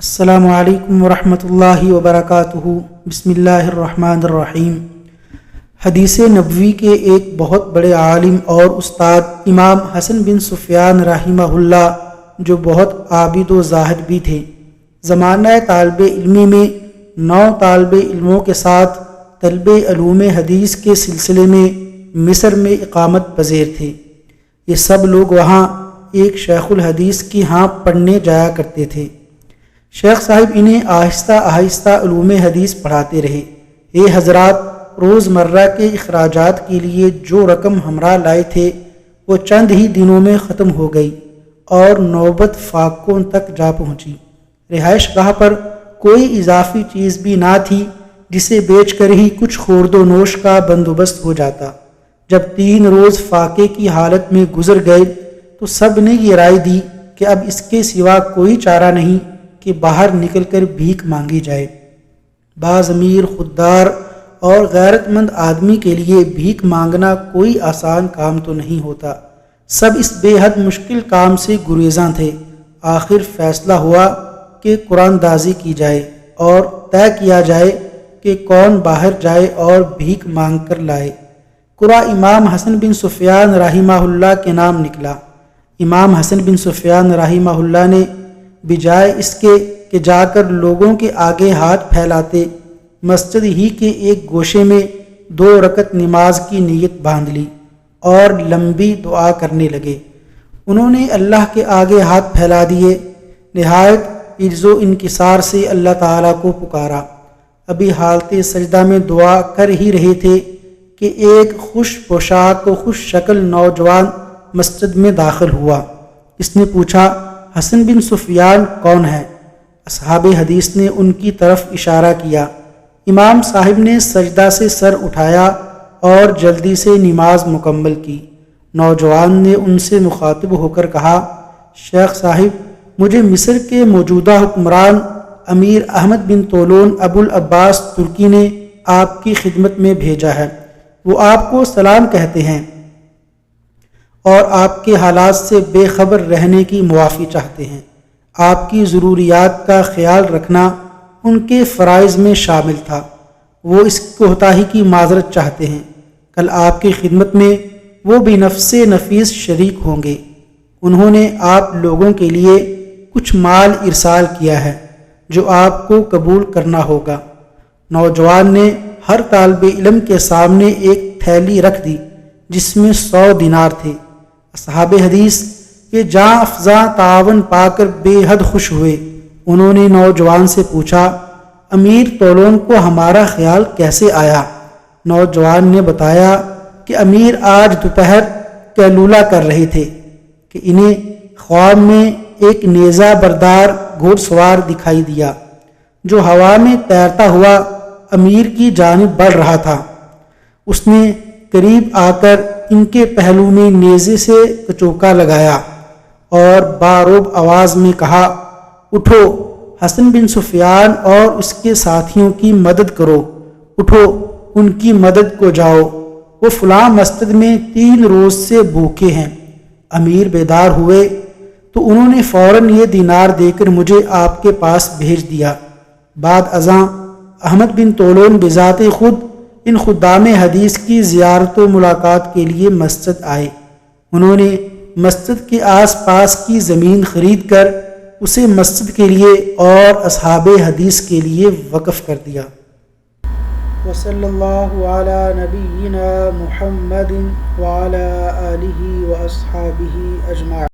السلام علیکم ورحمۃ اللہ وبرکاتہ۔ بسم اللہ الرحمن الرحیم۔ حدیث نبوی کے ایک بہت بڑے عالم اور استاد امام حسن بن سفیان رحمہ اللہ، جو بہت عابد و زاہد بھی تھے، زمانہ طالب علمی میں 9 طالب علموں کے ساتھ طلب علوم حدیث کے سلسلے میں مصر میں اقامت پذیر تھے۔ یہ سب لوگ وہاں ایک شیخ الحدیث کی ہاں پڑھنے جایا کرتے تھے۔ شیخ صاحب انہیں آہستہ آہستہ علوم حدیث پڑھاتے رہے۔ یہ حضرات روزمرہ کے اخراجات کے لیے جو رقم ہمراہ لائے تھے وہ چند ہی دنوں میں ختم ہو گئی اور نوبت فاقوں تک جا پہنچی۔ رہائش گاہ پر کوئی اضافی چیز بھی نہ تھی جسے بیچ کر ہی کچھ خورد و نوش کا بندوبست ہو جاتا۔ جب 3 روز فاقے کی حالت میں گزر گئے تو سب نے یہ رائے دی کہ اب اس کے سوا کوئی چارہ نہیں کہ باہر نکل کر بھیک مانگی جائے۔ بعض امیر، خوددار اور غیرت مند آدمی کے لیے بھیک مانگنا کوئی آسان کام تو نہیں ہوتا۔ سب اس بے حد مشکل کام سے گریزاں تھے۔ آخر فیصلہ ہوا کہ قرآن دازی کی جائے اور طے کیا جائے کہ کون باہر جائے اور بھیک مانگ کر لائے۔ قرآن امام حسن بن سفیان رحمہ اللہ کے نام نکلا۔ امام حسن بن سفیان رحمہ اللہ نے بجائے اس کے کہ جا کر لوگوں کے آگے ہاتھ پھیلاتے، مسجد ہی کے ایک گوشے میں 2 رکعت نماز کی نیت باندھ لی اور لمبی دعا کرنے لگے۔ انہوں نے اللہ کے آگے ہاتھ پھیلا دیے، نہایت عجز و انکسار سے اللہ تعالیٰ کو پکارا۔ ابھی حالت سجدہ میں دعا کر ہی رہے تھے کہ ایک خوش پوشاک و خوش شکل نوجوان مسجد میں داخل ہوا۔ اس نے پوچھا، حسن بن سفیان کون ہے؟ اصحاب حدیث نے ان کی طرف اشارہ کیا۔ امام صاحب نے سجدہ سے سر اٹھایا اور جلدی سے نماز مکمل کی۔ نوجوان نے ان سے مخاطب ہو کر کہا، شیخ صاحب، مجھے مصر کے موجودہ حکمران امیر احمد بن طولون ابو العباس ترکی نے آپ کی خدمت میں بھیجا ہے۔ وہ آپ کو سلام کہتے ہیں اور آپ کے حالات سے بے خبر رہنے کی معافی چاہتے ہیں۔ آپ کی ضروریات کا خیال رکھنا ان کے فرائض میں شامل تھا۔ وہ اس کوتاہی کی معذرت چاہتے ہیں۔ کل آپ کی خدمت میں وہ بھی نفس نفیس شریک ہوں گے۔ انہوں نے آپ لوگوں کے لیے کچھ مال ارسال کیا ہے جو آپ کو قبول کرنا ہوگا۔ نوجوان نے ہر طالب علم کے سامنے ایک تھیلی رکھ دی جس میں 100 دینار تھے۔ اصحاب حدیث یہ جاں افزاں تعاون پا کر بے حد خوش ہوئے۔ انہوں نے نوجوان سے پوچھا، امیر طولون کو ہمارا خیال کیسے آیا؟ نوجوان نے بتایا کہ امیر آج دوپہر قیلولہ کر رہے تھے کہ انہیں خواب میں ایک نیزہ بردار گھوڑ سوار دکھائی دیا جو ہوا میں تیرتا ہوا امیر کی جانب بڑھ رہا تھا۔ اس نے قریب آ کر ان کے پہلو میں نیزے سے کچوکا لگایا اور باروب آواز میں کہا، اٹھو، حسن بن سفیان اور اس کے ساتھیوں کی مدد کرو، اٹھو، ان کی مدد کو جاؤ، وہ فلاں مسجد میں 3 روز سے بھوکے ہیں۔ امیر بیدار ہوئے تو انہوں نے فوراً یہ دینار دے کر مجھے آپ کے پاس بھیج دیا۔ بعد ازاں احمد بن طولون بذات خود ان خدام حدیث کی زیارت و ملاقات کے لیے مسجد آئے۔ انہوں نے مسجد کے آس پاس کی زمین خرید کر اسے مسجد کے لیے اور اصحاب حدیث کے لیے وقف کر دیا۔ وصلی اللہ علی نبینا محمد وعلی آلہ واصحابہ اجمعین۔